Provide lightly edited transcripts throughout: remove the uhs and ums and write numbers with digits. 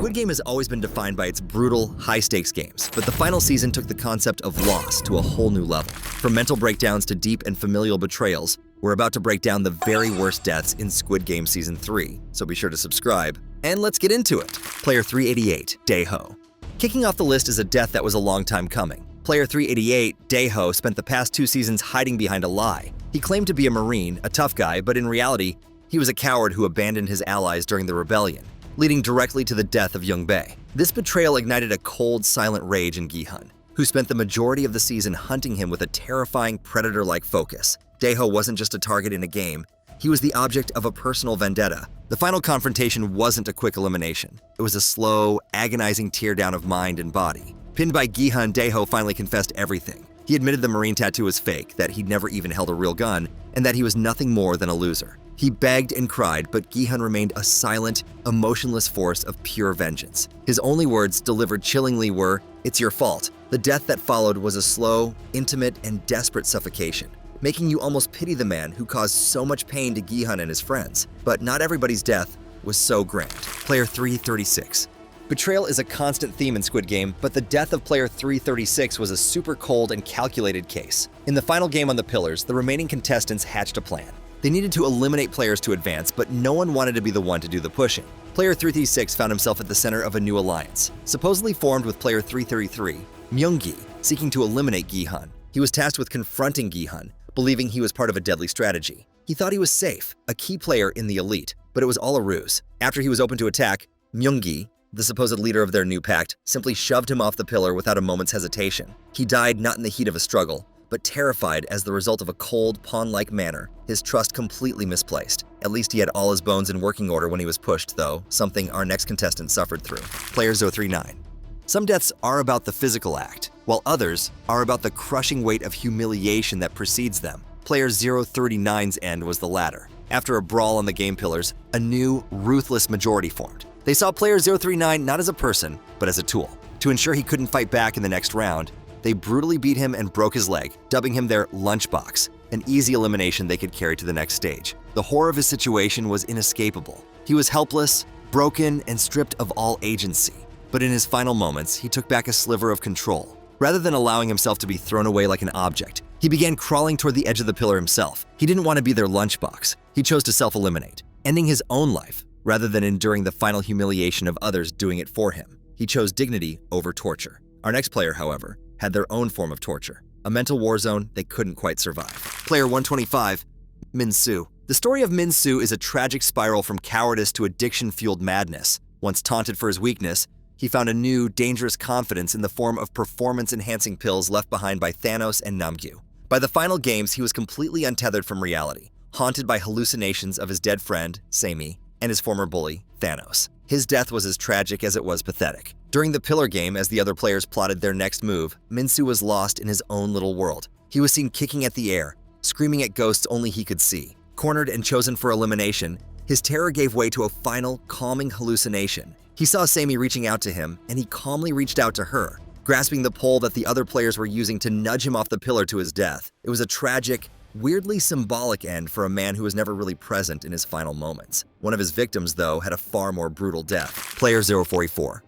Squid Game has always been defined by its brutal, high-stakes games, but the final season took the concept of loss to a whole new level. From mental breakdowns to deep and familial betrayals, we're about to break down the very worst deaths in Squid Game Season 3, so be sure to subscribe, and let's get into it. Player 388, Dae-ho. Kicking off the list is a death that was a long time coming. Player 388, Dae-ho, spent the past 2 seasons hiding behind a lie. He claimed to be a Marine, a tough guy, but in reality, he was a coward who abandoned his allies during the rebellion, leading directly to the death of Young-bae. This betrayal ignited a cold, silent rage in Gi-hun, who spent the majority of the season hunting him with a terrifying, predator-like focus. Dae-ho wasn't just a target in a game, he was the object of a personal vendetta. The final confrontation wasn't a quick elimination. It was a slow, agonizing teardown of mind and body. Pinned by Gi-hun, Dae-ho finally confessed everything. He admitted the Marine tattoo was fake, that he'd never even held a real gun, and that he was nothing more than a loser. He begged and cried, but Gi-hun remained a silent, emotionless force of pure vengeance. His only words, delivered chillingly, were, "It's your fault." The death that followed was a slow, intimate, and desperate suffocation, making you almost pity the man who caused so much pain to Gi-hun and his friends. But not everybody's death was so grand. Player 336. Betrayal is a constant theme in Squid Game, but the death of player 336 was a super cold and calculated case. In the final game on the Pillars, the remaining contestants hatched a plan. They needed to eliminate players to advance, but no one wanted to be the one to do the pushing. Player 336 found himself at the center of a new alliance, supposedly formed with player 333, Myung-gi, seeking to eliminate Gi-hun. He was tasked with confronting Gi-hun, believing he was part of a deadly strategy. He thought he was safe, a key player in the elite, but it was all a ruse. After he was open to attack, Myung-gi, the supposed leader of their new pact, simply shoved him off the pillar without a moment's hesitation. He died not in the heat of a struggle, but terrified as the result of a cold, pawn-like manner, his trust completely misplaced. At least he had all his bones in working order when he was pushed, though, something our next contestant suffered through. Player 039. Some deaths are about the physical act, while others are about the crushing weight of humiliation that precedes them. Player 039's end was the latter. After a brawl on the game pillars, a new, ruthless majority formed. They saw player 039 not as a person, but as a tool. To ensure he couldn't fight back in the next round, they brutally beat him and broke his leg, dubbing him their lunchbox, an easy elimination they could carry to the next stage. The horror of his situation was inescapable. He was helpless, broken, and stripped of all agency. But in his final moments, he took back a sliver of control. Rather than allowing himself to be thrown away like an object, he began crawling toward the edge of the pillar himself. He didn't want to be their lunchbox. He chose to self-eliminate, ending his own life, rather than enduring the final humiliation of others doing it for him. He chose dignity over torture. Our next player, however, had their own form of torture, a mental war zone they couldn't quite survive. Player 125, Min-soo. The story of Min-soo is a tragic spiral from cowardice to addiction-fueled madness. Once taunted for his weakness, he found a new, dangerous confidence in the form of performance-enhancing pills left behind by Thanos and Namgyu. By the final games, he was completely untethered from reality, haunted by hallucinations of his dead friend, Sammy, and his former bully, Thanos. His death was as tragic as it was pathetic. During the pillar game, as the other players plotted their next move, Min-soo was lost in his own little world. He was seen kicking at the air, screaming at ghosts only he could see. Cornered and chosen for elimination, his terror gave way to a final, calming hallucination. He saw Sammy reaching out to him, and he calmly reached out to her, grasping the pole that the other players were using to nudge him off the pillar to his death. It was a tragic, weirdly symbolic end for a man who was never really present in his final moments. One of his victims, though, had a far more brutal death. Player 044.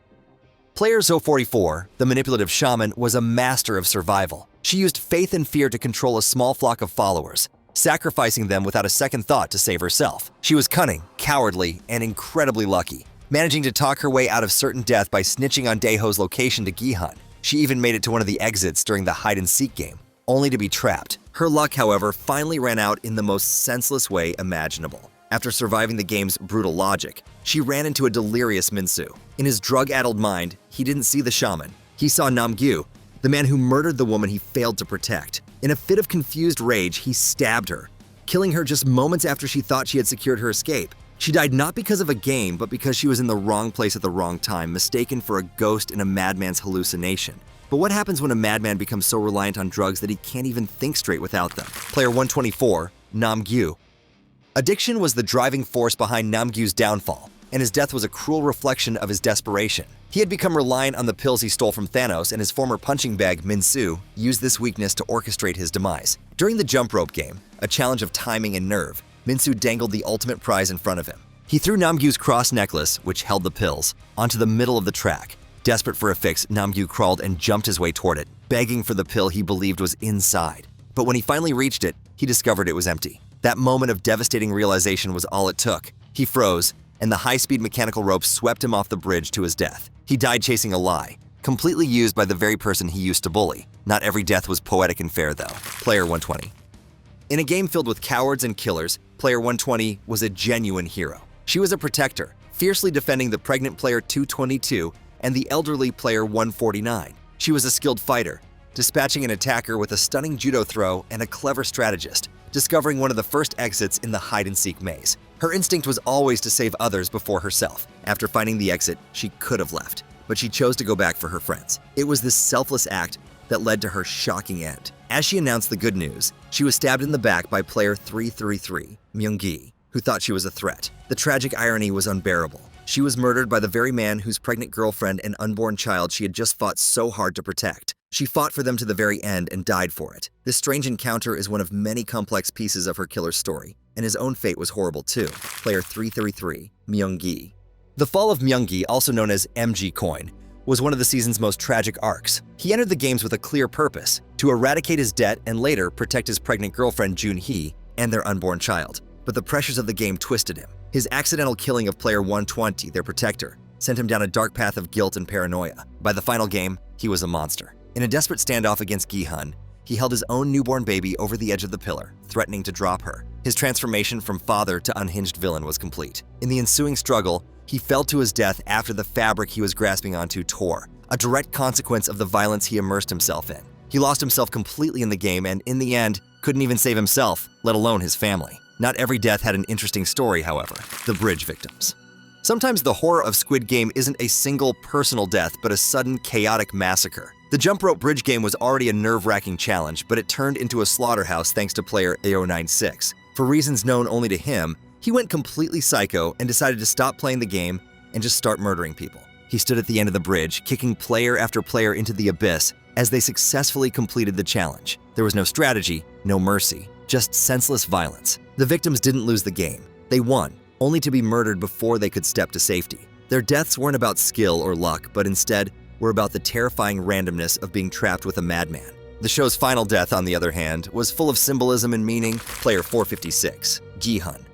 Player 044, the manipulative shaman, was a master of survival. She used faith and fear to control a small flock of followers, sacrificing them without a second thought to save herself. She was cunning, cowardly, and incredibly lucky, managing to talk her way out of certain death by snitching on Dae-ho's location to Gi-hun. She even made it to one of the exits during the hide-and-seek game, only to be trapped. Her luck, however, finally ran out in the most senseless way imaginable. After surviving the game's brutal logic, she ran into a delirious Min-soo. In his drug-addled mind, he didn't see the shaman. He saw Namgyu, the man who murdered the woman he failed to protect. In a fit of confused rage, he stabbed her, killing her just moments after she thought she had secured her escape. She died not because of a game, but because she was in the wrong place at the wrong time, mistaken for a ghost in a madman's hallucination. But what happens when a madman becomes so reliant on drugs that he can't even think straight without them? Player 124, Namgyu. Addiction was the driving force behind Namgyu's downfall, and his death was a cruel reflection of his desperation. He had become reliant on the pills he stole from Thanos, and his former punching bag, Min-soo, used this weakness to orchestrate his demise. During the jump rope game, a challenge of timing and nerve, Min-soo dangled the ultimate prize in front of him. He threw Namgyo's cross necklace, which held the pills, onto the middle of the track. Desperate for a fix, Namgyu crawled and jumped his way toward it, begging for the pill he believed was inside. But when he finally reached it, he discovered it was empty. That moment of devastating realization was all it took. He froze, and the high-speed mechanical rope swept him off the bridge to his death. He died chasing a lie, completely used by the very person he used to bully. Not every death was poetic and fair, though. Player 120. In a game filled with cowards and killers, Player 120 was a genuine hero. She was a protector, fiercely defending the pregnant Player 222 and the elderly Player 149. She was a skilled fighter, dispatching an attacker with a stunning judo throw and a clever strategist, discovering one of the first exits in the hide-and-seek maze. Her instinct was always to save others before herself. After finding the exit, she could have left, but she chose to go back for her friends. It was this selfless act that led to her shocking end. As she announced the good news, she was stabbed in the back by Player 333, Myung-gi, who thought she was a threat. The tragic irony was unbearable. She was murdered by the very man whose pregnant girlfriend and unborn child she had just fought so hard to protect. She fought for them to the very end and died for it. This strange encounter is one of many complex pieces of her killer's story, and his own fate was horrible too. Player 333, Myung-gi. The fall of Myung-gi, also known as MG Coin, was one of the season's most tragic arcs. He entered the games with a clear purpose, to eradicate his debt and later protect his pregnant girlfriend Jun-hee and their unborn child. But the pressures of the game twisted him. His accidental killing of Player 120, their protector, sent him down a dark path of guilt and paranoia. By the final game, he was a monster. In a desperate standoff against Gi-hun, he held his own newborn baby over the edge of the pillar, threatening to drop her. His transformation from father to unhinged villain was complete. In the ensuing struggle, he fell to his death after the fabric he was grasping onto tore, a direct consequence of the violence he immersed himself in. He lost himself completely in the game and, in the end, couldn't even save himself, let alone his family. Not every death had an interesting story, however. The bridge victims. Sometimes the horror of Squid Game isn't a single personal death, but a sudden, chaotic massacre. The jump rope bridge game was already a nerve-wracking challenge, but it turned into a slaughterhouse thanks to player AO96. For reasons known only to him, he went completely psycho and decided to stop playing the game and just start murdering people. He stood at the end of the bridge, kicking player after player into the abyss as they successfully completed the challenge. There was no strategy, no mercy, just senseless violence. The victims didn't lose the game. They won, only to be murdered before they could step to safety. Their deaths weren't about skill or luck, but instead were about the terrifying randomness of being trapped with a madman. The show's final death, on the other hand, was full of symbolism and meaning. Player 456, Gi-hun.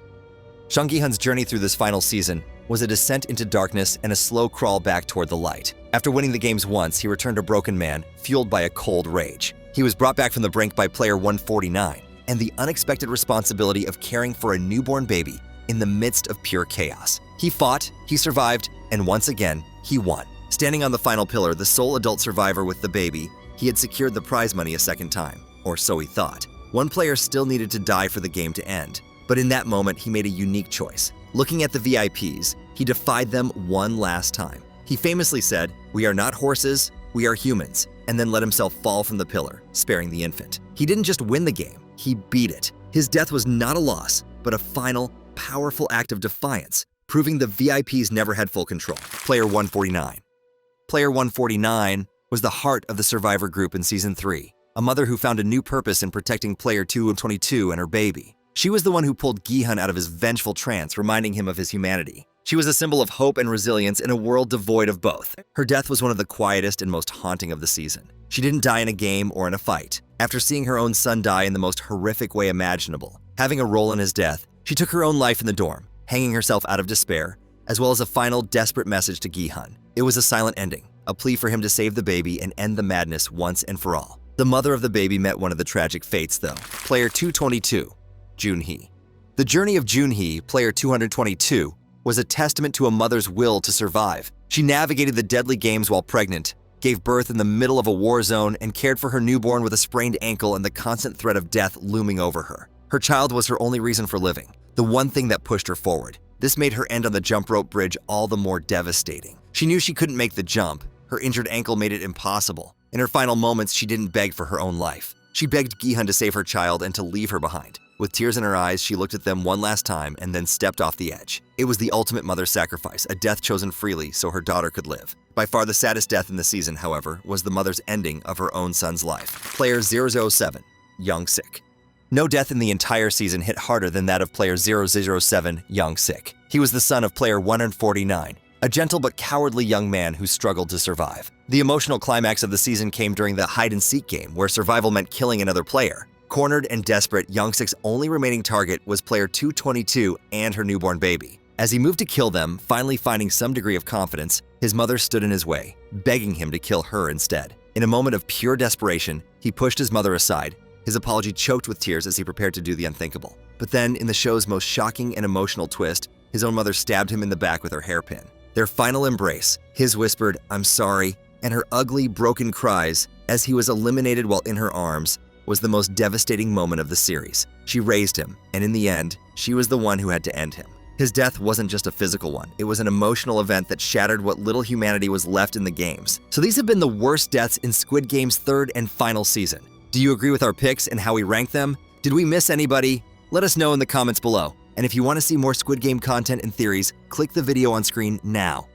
Sung Gi-hun's journey through this final season was a descent into darkness and a slow crawl back toward the light. After winning the games once, he returned a broken man, fueled by a cold rage. He was brought back from the brink by player 149, and the unexpected responsibility of caring for a newborn baby in the midst of pure chaos. He fought, he survived, and once again, he won. Standing on the final pillar, the sole adult survivor with the baby, he had secured the prize money a second time, or so he thought. One player still needed to die for the game to end, but in that moment, he made a unique choice. Looking at the VIPs, he defied them one last time. He famously said, "We are not horses, we are humans," and then let himself fall from the pillar, sparing the infant. He didn't just win the game, he beat it. His death was not a loss, but a final, powerful act of defiance, proving the VIPs never had full control. Player 149. Player 149 was the heart of the survivor group in Season 3, a mother who found a new purpose in protecting Player 222 and her baby. She was the one who pulled Gi-hun out of his vengeful trance, reminding him of his humanity. She was a symbol of hope and resilience in a world devoid of both. Her death was one of the quietest and most haunting of the season. She didn't die in a game or in a fight. After seeing her own son die in the most horrific way imaginable, having a role in his death, she took her own life in the dorm, hanging herself out of despair, as well as a final desperate message to Gi-hun. It was a silent ending, a plea for him to save the baby and end the madness once and for all. The mother of the baby met one of the tragic fates, though. Player 222. Jun-hee. The journey of Jun-hee, player 222, was a testament to a mother's will to survive. She navigated the deadly games while pregnant, gave birth in the middle of a war zone, and cared for her newborn with a sprained ankle and the constant threat of death looming over her. Her child was her only reason for living, the one thing that pushed her forward. This made her end on the jump rope bridge all the more devastating. She knew she couldn't make the jump. Her injured ankle made it impossible. In her final moments, she didn't beg for her own life. She begged Gi-hun to save her child and to leave her behind. With tears in her eyes, she looked at them one last time and then stepped off the edge. It was the ultimate mother sacrifice, a death chosen freely so her daughter could live. By far the saddest death in the season, however, was the mother's ending of her own son's life. Player 007, Young-sik. No death in the entire season hit harder than that of player 007 Young-sik. He was the son of player 149, a gentle but cowardly young man who struggled to survive. The emotional climax of the season came during the hide-and-seek game, where survival meant killing another player. Cornered and desperate, Young-sik's only remaining target was player 222 and her newborn baby. As he moved to kill them, finally finding some degree of confidence, his mother stood in his way, begging him to kill her instead. In a moment of pure desperation, he pushed his mother aside, his apology choked with tears as he prepared to do the unthinkable. But then, in the show's most shocking and emotional twist, his own mother stabbed him in the back with her hairpin. Their final embrace, his whispered, "I'm sorry," and her ugly, broken cries as he was eliminated while in her arms, was the most devastating moment of the series. She raised him, and in the end, she was the one who had to end him. His death wasn't just a physical one, it was an emotional event that shattered what little humanity was left in the games. So these have been the worst deaths in Squid Game's third and final season. Do you agree with our picks and how we rank them? Did we miss anybody? Let us know in the comments below. And if you want to see more Squid Game content and theories, click the video on screen now.